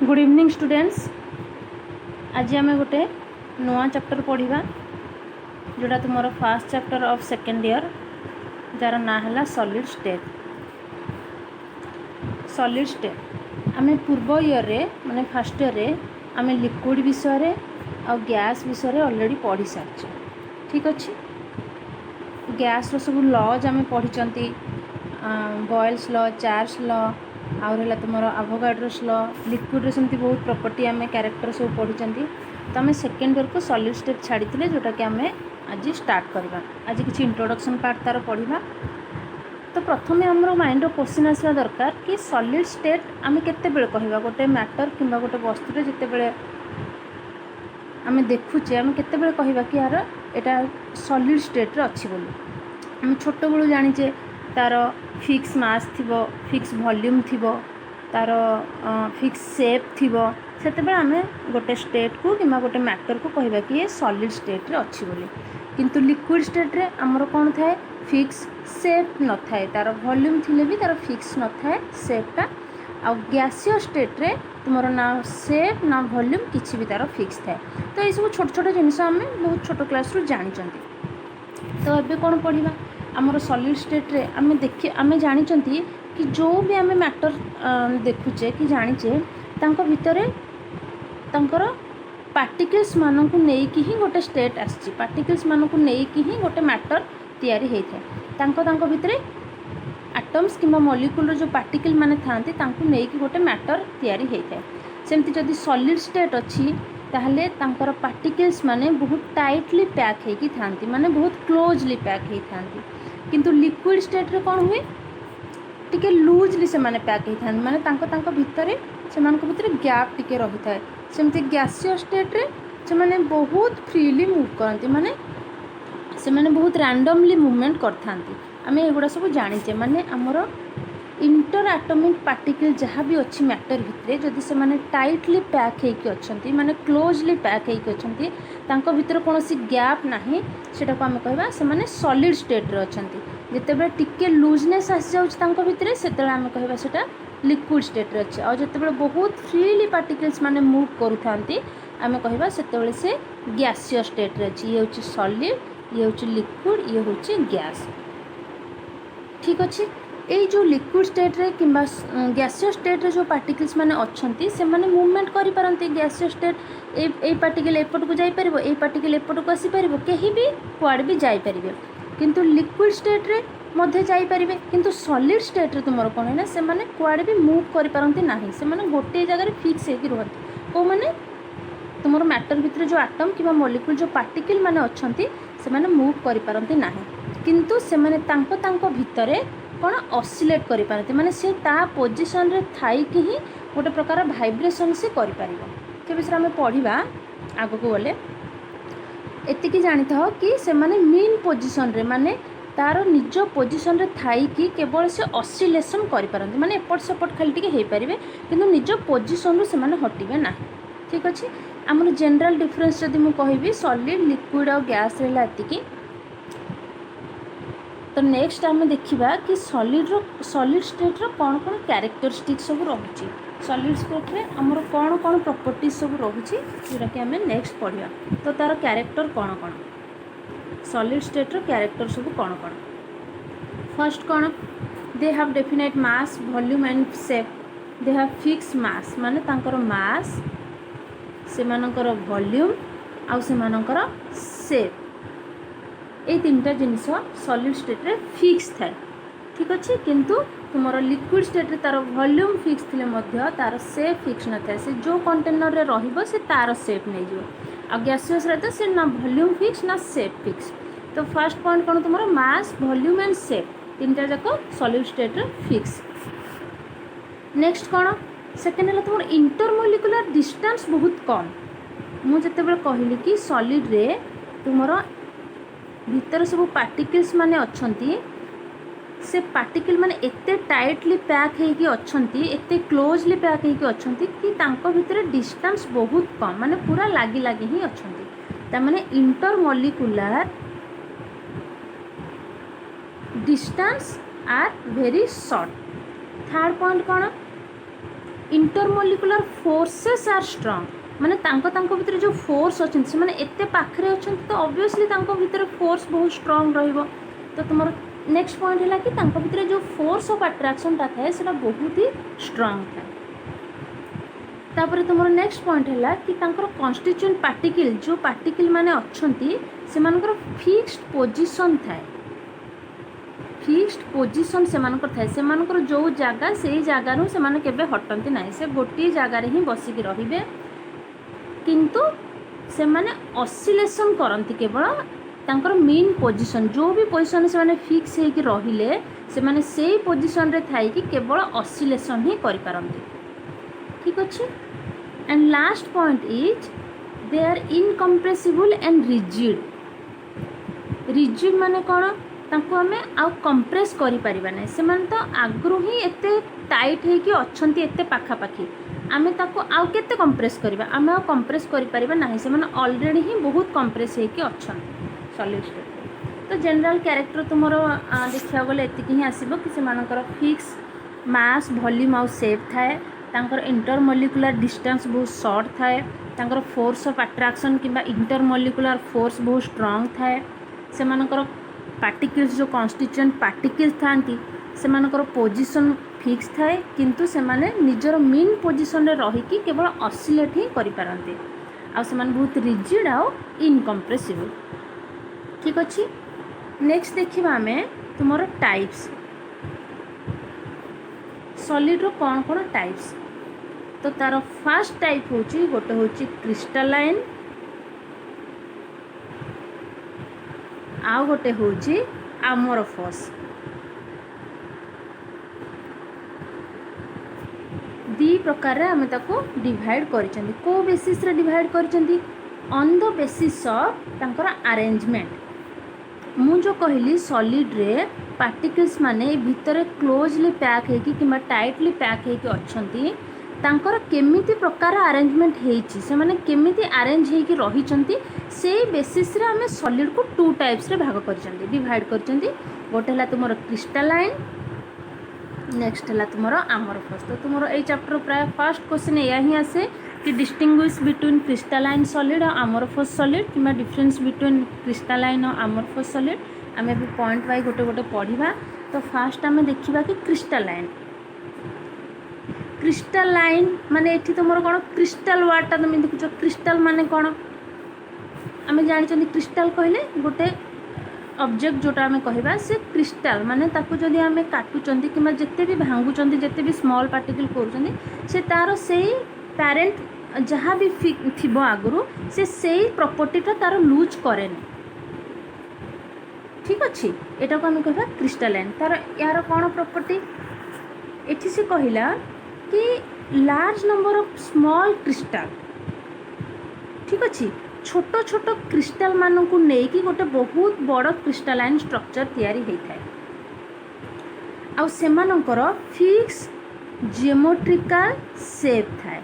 Good evening students. आज आम गोटे नुआ चैप्टर पढ़ा जोटा तुम fast chapter of second year jar ना है सॉलिड स्टेट। सॉलिड स्टेट आम पूर्व ईयर रे माने फर्स्ट ईयर रे आम लिक्विड विषय आ गैस विषय ऑलरेडी पढ़ी सारी। ठीक अच्छे गैस रो सब लॉज आम पढ़ी बॉयल्स लॉ, चार्ल्स लॉ, आउर तुम एवोगाड्रोस लॉ। लिक्विड रे सेमती बहुत प्रॉपर्टी आम कैरेक्टर सब पढ़ी। तो आम सेकेंड ईयर को सॉलिड स्टेट छाड़ी जोटा कि आम आज स्टार्ट करवा। आज किसी इंट्रोडक्शन पार्ट तार पढ़ा। तो प्रथम आम माइंड क्वेश्चन आसवा दरकार कि सॉलिड स्टेट आम केते कहवा गोटे मैटर कि गोटे वस्तु जिते आम देखुचे आम केते कहवा कि यार यहाँ सॉलिड स्टेट रे अच्छी बोली। आम छोट बड़ू जानीचे तार फिक्स मास थिबो, फिक्स वॉल्यूम थिबो, तार फिक्स शेप थिबो। सेते आम गोटे स्टेट को कि गोटे मैटर को कहवा कि ये सॉलिड स्टेट रे अच्छी बोली। किंतु लिक्विड स्टेट रे आमर कौन थाए फिक्स शेप न थाए, तार वॉल्यूम थिले भी तार फिक्स न थाए शेपटा। आ गैसीय स्टेट रे तुमर ना शेप ना वॉल्यूम किसी भी तार फिक्स थाए। तो ये सब छोट छोट जिनिस आम बहुत छोट क्लास रू जानी। तो एबे कौन पढ़ा आमर सॉलिड स्टेट रे आम जानी कि जो भी आम मैटर देखुचे कि जानीचे तांको भितरे तांकर पार्टिकल्स मानकु नेकी ही गोटे स्टेट आसी। पार्टिकल्स मानकु नेकी ही गोटे मैटर तैयारी होता है। तांको भितरे एटम्स किंबा मॉलिक्यूल जो पार्टिकल माने थांती तांको नेकी गोटे मैटर तैयारी होता है। सेमती जदि सॉलिड स्टेट अच्छी ताहले तांकर पार्टिकल्स माने बहुत टाइटली पैक होगी थांती, माने बहुत क्लोजली पैक होई थांती। किंतु लिक्विड स्टेट रे कौन हुए टिके लूजली से माने पैक होई थांती, माने तांको भितरे सेमानक भितरे गैप टिके रही थाए। सेमती गैसीय स्टेट रे से माने बहुत फ्रीली मूव करती, माने से माने बहुत रैंडमली मूवमेंट करथांती। आम एगुड़ा सब जानीचे माने आमर इंटर एटॉमिक पार्टिकल जहाँ भी अच्छी मैटर भितरे जदि से माने टाइटली पैक होइके अच्छंती, माने क्लोजली पैक होइके अच्छंती, तांको भितर कोनोसी गैप नाही, सेटा को आम कहबा से माने सॉलिड स्टेट रे अच्छंती। जेतेबे टिके लूजनेस आसी जाउछ तांको भितरे सेतेबे आम कहबा सेटा लिक्विड स्टेट रे अच्छे। आ जेतेबे बहुत फ्रीली पार्टिकल्स माने मूव करूथांती आम कहबा सेतेबे से गैसीय स्टेट रे अच्छी। ये होची सॉलिड, ये होची लिक्विड, ये होची गैस। ठीक अच्छे ये जो लिक्विड स्टेट रे किंबा गैसीय स्टेट रे जो पार्टिकल्स माने अच्छंती से माने मूवमेंट करि पारंती। गैसीय स्टेट ए पार्टिकल एपट को जाई परिबो, ए पार्टिकल एपट को आसी परिबो, केही भी कुआड भी जाई परिबे। किंतु लिक्विड स्टेट रे मध्ये जाई परिबे। किंतु सॉलिड स्टेट रे तुमरो कोन है ना से माने कुआड भी मूव करि पारंती नाही, से माने गोटे जगह रे फिक्स हेकि रहंती। को माने तुमरो मैटर भितर जो एटम किंबा मॉलिक्यूल जो पार्टिकल माने अच्छंती से माने मूव करि पारंती नाही। किंतु से माने तांको भितरे कौन ऑसिलेट करि पारते, माने से ता पोजीशन रे थाई कि ही गोटे प्रकार वाइब्रेशन से करि पारिबो। के विषय आम पढ़ा आगु को गले एतिकी जानी था कि से माने मीन पोजीशन रे माने तार निज पोजीशन रे थाई कि केवल से ऑसिलेशन करि पारते, माने एपट सेपट खाली टिके हे परिबे किंतु निज पोजीशन रो से माने हटिबे ना। ठीक अच्छे आमर जनरल डिफरेंस जदि मु कहिबी सॉलिड लिक्विड और गैस रहला एतिकी। तो नेक्स्ट आम देखा कि सॉलिड स्टेट रो कौन कौन कैरेक्टरिस्टिक सब रही। सॉलिड स्टेट रे आमर कौन कौन प्रॉपर्टीज सब रही जोटा कि आम नेक्स्ट पढ़ा। तो तार कैरेक्टर कौन कौन सॉलिड स्टेट रो कैरेक्टर सब कौन कौन। फर्स्ट कौन they have definite mass, volume and shape. They have fix mass माने तांकर मास, सेमानकर वॉल्यूम आउ सेमानकर शेप। ये तीनटा जिनिस सॉलिड स्टेट रे फिक्स थाए। ठीक अच्छे किंतु तुमर लिक्विड स्टेट रे तार वॉल्यूम फिक्स थिले मध्य तार शेप फिक्स न थाए। से जो कंटेनर रे रहिबो से तार शेप नै जिवो। आ गैसियस रे तो से ना वॉल्यूम फिक्स ना शेप फिक्स। तो फर्स्ट पॉइंट कोन तुमर मास, वॉल्यूम एंड शेप तीनटा जाको सॉलिड स्टेट रे फिक्स। नेक्स्ट कोन सेकेंड है तुमर इंटरमॉलिक्यूलर डिस्टेंस बहुत कम। मु जते कहली कि सॉलिड रे तुमर भीतर सब पार्टिकल्स माने अच्छंती, से पार्टिकल माने एते टाइटली पैक हेकी अच्छंती, एते क्लोजली पैक हेकी अच्छंती कि तांको भीतर डिस्टेंस बहुत कम, माने पूरा लागी लागी ही अच्छंती। ता माने intermolecular distance are very short. Third point कौन इंटरमोलिकुलर फोर्सेस आर स्ट्रॉन्ग माने तांको भितर जो फोर्स अच्छे से माने एते पाखरे अच्छे तो ऑब्वियसली तांको भितर फोर्स बहुत स्ट्रॉन्ग रहिबो तो तुमर नेक्स्ट पॉइंट है कि तांको भितर जो फोर्स ऑफ अट्रैक्शन टा थाए सेटा बहुत ही स्ट्रॉन्ग थाए तापर तुमर नेक्स्ट पॉइंट है कि तांकर कॉन्स्टिट्यूएंट पार्टिकल जो पार्टिकल माने अच्छंती से मानकर फिक्स्ड पोजीशन थाए फिक्स्ड पोजीशन से मानकर थाए से मानकर जो जगह से जगह नु से माने केबे हटंती नाही से गोटी जगह रे ही बसी के रहिबे किंतु से माने ऑसिलेशन करंती केवल तांकर मेन पोजीशन जो भी पोजीशन से माने फिक्स हे कि रहिले से माने सेही पोजीशन रे थाई कि केवल ऑसिलेशन ही करि पारंती ठीक अछि and last point is they are incompressible and rigid माने कोन तांको हमें आउ कंप्रेस करि परिबा नै से माने तो आगरु ही एते टाइट हे कि अछंती एते पाखा पाखी आमे ताको आउ केते कंप्रेस करबा आमे आउ कंप्रेस करि परिबा नाही से माने ऑलरेडी ही बहुत कंप्रेस हे कि अछंती सॉलिड स्टेट तो जनरल कैरेक्टर तुमरो देखिया गले एतिकी ही आसीबो कि से मानकर फिक्स मास वॉल्यूम आउ शेप थाए तांकर इंटरमोलिकुलर डिस्टेंस बहुत शॉर्ट थाए तांकर फोर्स ऑफ अट्रैक्शन किंबा इंटरमोलिकुलर फोर्स बहुत स्ट्रांग थाए से मानकर पार्टिकल्स जो कॉन्स्टिट्यूएंट पार्टिकल्स थांती से मानकर पोजीशन फिक्स थाए किंतु से माने निजर मेन पोजीशन रे रही कि केवल ऑसिलेट ही करि पारंती आ से माने बहुत रिजिड आ इनकम्प्रेसिबल ठीक अछि नेक्स्ट देखिबा हमें तुमरो टाइप्स सॉलिड रो कौन कौन टाइप्स तो तार फर्स्ट टाइप होची गोटे होची क्रिस्टलाइन आ गोटे होची अमोरफस दी प्रकार रे हमें ताको डिवाइड करिसेंती को बेसिस रे डिवाइड करिसेंती ऑन द बेसिस ऑफ तांकर अरेंजमेंट मु जो कहली सॉलिड रे पार्टिकल्स माने भितरे क्लोजली पैक है कि किमा टाइटली पैक है कि अच्छंती तांकर केमिति प्रकार अरेंजमेंट हेची से माने केमिति अरेंज है कि रही चंती से बेसिस रे हमें सॉलिड को टू टाइप्स रे भाग करचंती डिवाइड करचंती गोटे हला तुमरो क्रिस्टलाइन नेक्स्ट हला तुमरो अमोरफस तो तुमरो ए चैप्टर प्राय फर्स्ट क्वेश्चन या ही आसे कि डिस्टिंग्विश बिटवीन क्रिस्टलाइन सॉलिड और amorphous solid keema difference between crystalline और अमोरफस सॉलिड आमे भी पॉइंट वाइज गोटे गोटे पढ़िबा तो फास्ट आमे देखिबा कि क्रिस्टलाइन माने एठी तुमर कोन क्रिस्टल वाटा तुम देखुछ क्रिस्टल माने कोन आमे जानि चंदी क्रिस्टल कहले गोटे ऑब्जेक्ट जोटा आमे कहबा से क्रिस्टल माने ताकू जदी आमे काटू चंदी किमा जत्ते भी भांगू चंदी जत्ते भी स्मॉल पार्टिकल करू चंदी से तारो सेही पैरेंट जहाँ भी थिबो आगुरु से सेही प्रॉपर्टीटा तारो लूज करेनी ठीक अच्छे एटा को आम कह क्रिस्टलाइन तार यार कौन प्रॉपर्टी एठी से कहला कि large number of small crystal ठीक अच्छे छोट छोट क्रिस्टल मान को लेकिन गोटे बहुत बड़ क्रिस्टलाइन स्ट्रक्चर तैयारी होता है आउ सेमानकर फिक्स जियोमेट्रिकल शेप थाए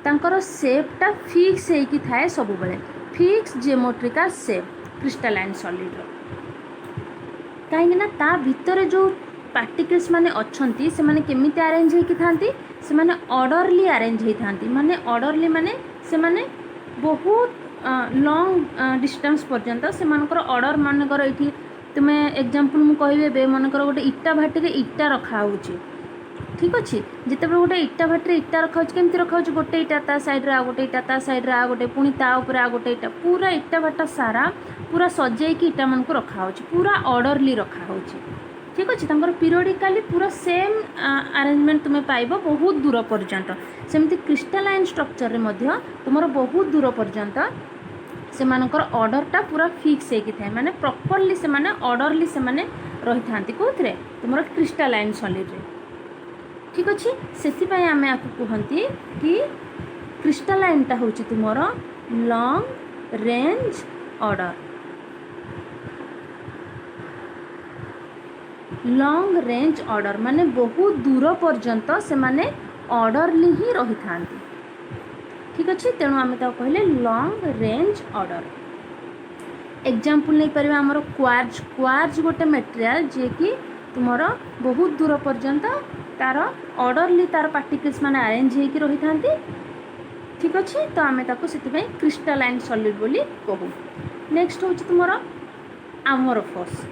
तांकर शेपटा फिक्स होइकी थाए सब बेले fix geometrical shape crystalline solid कहीं ना ता भितर जो पार्टिकल्स माने अच्छंती से माने केमिति अरेंज होइकी थांती से माने ऑर्डरली अरेंज होई थांती माने ऑर्डरली माने से माने बहुत लॉन्ग डिस्टेंस पर्यंत से मानकर ऑर्डर मानकर एठी तुमे एग्जांपल मु कहबे बे मानकर गोटे इटा भाटी रे इटा रखा होची ठीक अच्छे जिते गोटे इटा भाटी इटा रखा केमती रखा गोटे इटा ता साइड रे आ गोटे इटा ता साइड रे आ गोटे पुणी ता ऊपर आ गोटे इटा पूरा इटा भाटा सारा पूरा सजेकी इटा मन को रखा होची पूरा ऑर्डरली रखा होची ठीक अच्छे तांकर पीरियडिकली पूरा सेम अरेंजमेंट तुम्हें पाइबो बहुत दूर पर्यंत सेमती क्रिस्टलाइन स्ट्रक्चर रे मध्य तुमर बहुत दूर पर्यंत से मानकर ऑर्डरटा पूरा फिक्स होइकी थाए माने प्रॉपर्ली से माने ऑर्डरली से माने रही थांती कोथरे तुमर क्रिस्टलाइन सॉलिड रे ठीक अच्छे से आम आपको कहती कि क्रिस्टलाइनटा हूँ तुमर long range order long range order माने बहुत दूर पर्यंत से माने ऑर्डरली ही रही थांती ठीक अच्छे तेणु आम कहले लॉन्ग रेंज ऑर्डर एग्जांपल नहीं पारे आमर क्वार्ज क्वार्ज गोटे मटेरियल जे कि तुमर बहुत दूर पर्यंत तार ऑर्डरली तार पार्टिकल्स माने अरेंज होकर रही था। ठीक अच्छे, तो आम ताको से क्रिस्टालाइन सॉलिड बोली कहू। नेक्स्ट हूँ तुमर आमोरफस।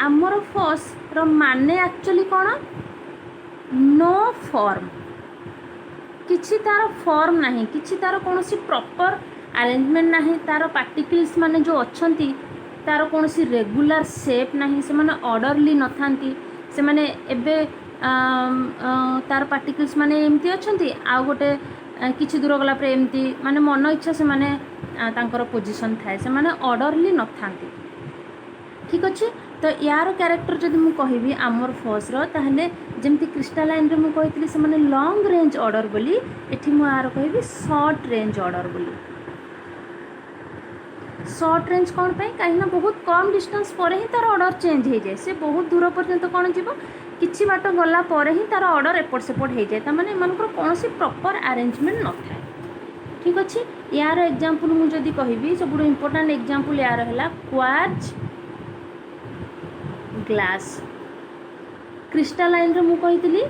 आमोरफस रो माने एक्चुअली कौन, नो फॉर्म, किछि तार फॉर्म नहीं, किछि तार कौन सी प्रॉपर अरेंजमेंट नहीं, तार पार्टिकल्स माने जो अच्छंती तार कौन सी रेगुलर शेप नहीं, से माने ऑर्डरली न थांती, से माने एबे तार पार्टिकल्स माने एमती अच्छंती आ गोटे किछि दूर गला पर एमती माने मन इच्छा से माने तांकर पोजीशन थाए, से माने ऑर्डरली न थांती। ठीक अच्छे, तो यार कैरेक्टर जदि मु कहबी आमोरफस रो, ताहले जेमती क्रिस्टालाइन रे मु कहितली से माने लॉन्ग रेंज ऑर्डर बोली, एठी मु यार कहबी शॉर्ट रेंज ऑर्डर बोली। शॉर्ट रेंज कौन पे, कहीं बहुत कम डिस्टेंस पर ही तार ऑर्डर चेंज हो जाए, से बहुत दूर पर्यंत कौन जीव किछि बाट गला पर ही तार ऑर्डर एपट सेपट हो जाए, तार एमानकर कौन सी प्रॉपर अरेंजमेंट न थाए। ठीक अच्छे, यार एग्जांपल मु जदि कहबी सब इंपोर्टेंट एग्जांपल यार है क्वार्ट्ज ग्लास। क्रिस्टालाइन रे मु कहितली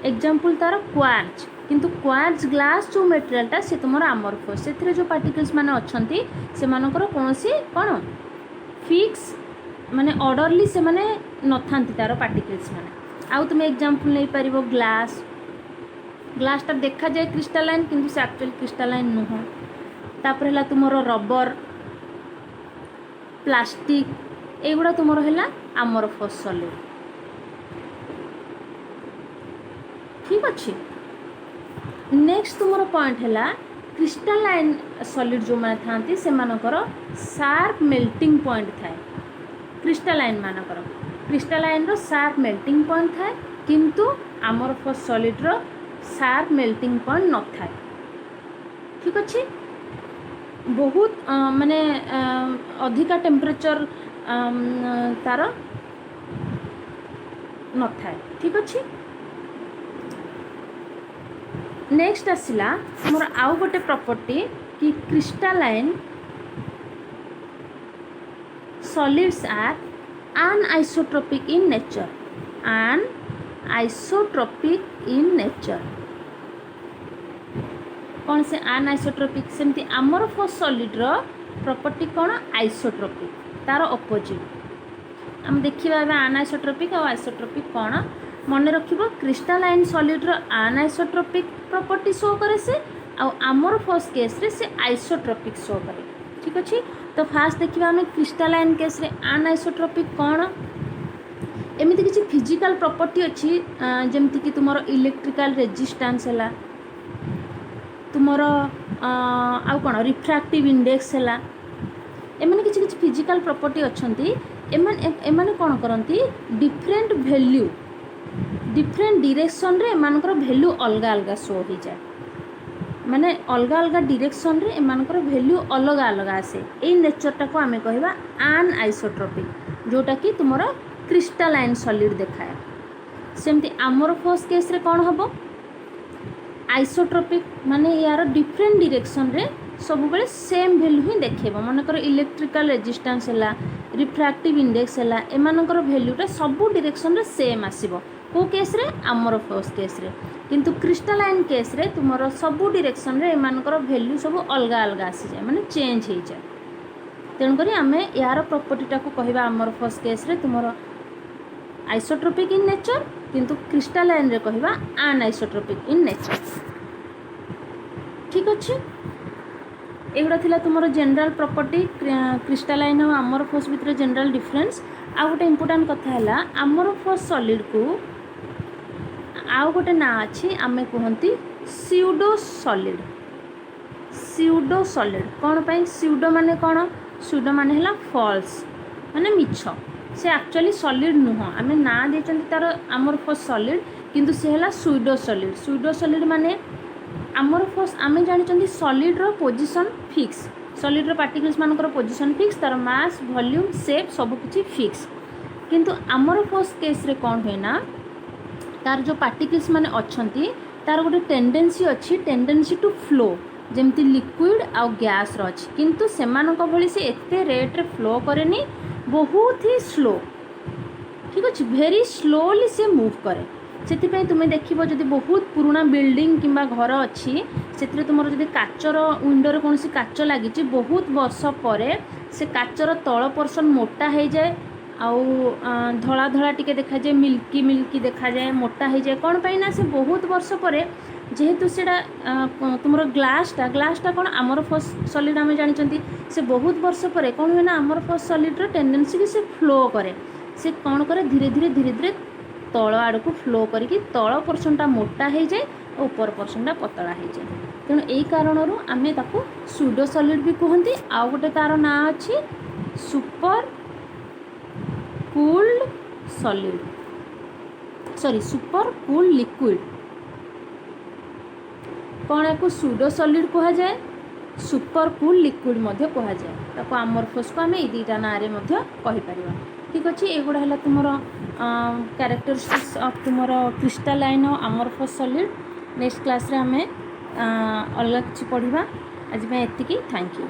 एग्जांपल तार क्वार्ट्ज, किंतु क्वार्ट्ज ग्लास जो मटेरियलटा से तुम आमोरफस, से जो पार्टिकल्स माने अच्छंती से मानकर कौनसी कौन फिक्स माने ऑर्डरली से माने न थांती तार पार्टिकल्स माने। आउ तुम एग्जांपल नहीं पारिबो ग्लास, ग्लासटा देखा जाए क्रिस्टालाइन किंतु से एक्चुअली क्रिस्टालाइन नुह। तापर है तुमर रबर, प्लास्टिक, एगुड़ा तुमर है आमोरफस सॉलिड। ठीक अच्छे, नेक्स्ट तुमर पॉइंट है क्रिस्टालाइन सॉलिड जो माने थांती से मानकर शार्प मेल्टिंग पॉइंट थाए। क्रिस्टालाइन मानकर क्रिस्टालाइन रो शार्प मेल्टिंग पॉइंट थाए, किंतु आमोरफस सॉलिड रो शार्प मेल्टिंग पॉइंट न थाए। ठीक अच्छे, बहुत माने अधिका टेम्परेचर तार न थाए। ठीक अच्छे, नेक्स्ट आसला मोर आउ गोटे प्रॉपर्टी कि crystalline solids are anisotropic in nature, anisotropic in nature. कौन से अनआइसोट्रोपिक, सेमती आमोरफस सॉलिड रो प्रॉपर्टी कौन आइसोट्रोपिक, तार ऑपोजिट। हम देखिबा अनआइसोट्रोपिक और आइसोट्रोपिक कौन मन रखिबो। क्रिस्टालाइन सॉलिड रो अनआइसोट्रोपिक प्रॉपर्टी शो करे से, आ आमोरफस केस रे से आइसोट्रोपिक शो करे। ठीक अच्छे, तो फास्ट देखिबा हमें क्रिस्टालाइन केस रे अनआइसोट्रोपिक कौन, एमिति किछि फिजिकल प्रॉपर्टी अच्छी जेमति कि तुमर इलेक्ट्रिकल रेजिस्टेंस है, तुमर आउ कौन रिफ्रैक्टिव इंडेक्स है, एमाने किछि किछि फिजिकल प्रॉपर्टी अच्छंती। एमाने कौन करंती डिफरेंट वैल्यू डिफरेंट डायरेक्शन रे एमानकर वैल्यू अलग अलग शो हो जाए, माने अलग अलग डायरेक्शन रे एमानकर वैल्यू अलग अलग आसे। ए नेचरटा को आमे कहबा अनआइसोट्रोपिक, जोटा कि तुमर क्रिस्टालाइन सॉलिड देखाए। सेमती आमोरफस केस रे कौन हबो आइसोट्रोपिक, माने यार डिफरेंट डायरेक्शन रे सब बेले सेम वैल्यू ही देखेबो। मनकर इलेक्ट्रिकल रेजिस्टेंस है, रिफ्रैक्टिव इंडेक्स है, एमानकर वैल्यूटा सब डायरेक्शन रे सेम आसीबो। को केस रे आमोरफस केस रे, किंतु क्रिस्टालाइन केस रे तुमर सब डायरेक्शन रे एमानकर वैल्यू सब अलग अलग आसी जाए, माने चेंज हो जाए। तेणुक आम यार प्रॉपर्टीटा को कहबा आमोरफस केस रे तुमर आइसोट्रोपिक इन नेचर, किंतु क्रिस्टालाइन रे कहबा अनआइसोट्रोपिक इन नेचर। ठीक अच्छे, एगुड़ा थिला तुमर जनरल प्रॉपर्टी क्रिस्टालाइन और आमोरफस भितर जनरल डिफरेंस। आ गोटे इंपोर्टेंट कथा है आमोरफस सॉलिड को आउ गोटे ना अच्छी आम कहती स्यूडो सॉलिड। स्यूडो सॉलिड कौन पाई, स्यूडो माने कौन, स्यूडो माने है फॉल्स माने मिछ, से एक्चुअली सॉलिड नुह। आम ना देते तार आमोरफस सॉलिड, किंतु से है स्यूडो सॉलिड। स्यूडो सॉलिड माने आमोरफस आम जानी सॉलिड रो पोजीशन फिक्स, सॉलिड रो पार्टिकल्स मानकर पोजीशन फिक्स, तार मास वॉल्यूम शेप सब किछि फिक्स। किंतु आमोरफस केस रे कौन हुए ना, तार जो पार्टिकल्स माने अच्छंती तार गोटे टेंडेंसी अच्छी, टेंडेंसी टू फ्लो, जेमती लिक्विड आउ गैस रो अछि, किंतु सेमानक भली से एते रेट रे फ्लो करेनी, बहुत ही स्लो। ठीक अच्छे भेरी स्लोली से मूव करे से तुम्हें देखो जब बहुत पुराना बिल्डिंग किंबा घर अच्छी से तुम जब काचर विंडोर कौन काच लगी बहुत वर्ष पर से काचर तल पोर्सन मोटा हो जाए आउ धला धला टिके देखा जाए मिल्की मिल्की देखा जाए मोटा हो जाए कौन पाई ना से बहुत वर्ष पर जेहेतु से तुम ग्लासटा कौन आमरफस सॉलिड आम जानते से बहुत वर्ष पर कौन हुए ना आमरफस सॉलिड्र टेंडेंसी कि से फ्लो करे से कौन करे धीरे धीरे धीरे धीरे तल आड़ को फ्लो करके तल पोर्सनटा मोटा हो जाए और ऊपर पोर्सनटा पतला हो जाए तेणु यही कारण आम सूडो सॉलिड भी कहते आउ गोटे तार ना अच्छी super cooled solid sorry super cooled liquid कौन या सूडो सॉलिड कह जाए सुपर कूल लिक्विड मध्य कह जाए ताको आमरफस को आम दुईटा ना कहीपर ठीक अच्छे एगुड़ा है तुम कैरेक्टरिस्टिक्स ऑफ तुम क्रिस्टालाइन आमरफस सॉलिड नेक्स्ट क्लास रे आम अलग किसी पढ़ा आज एति थैंक यू।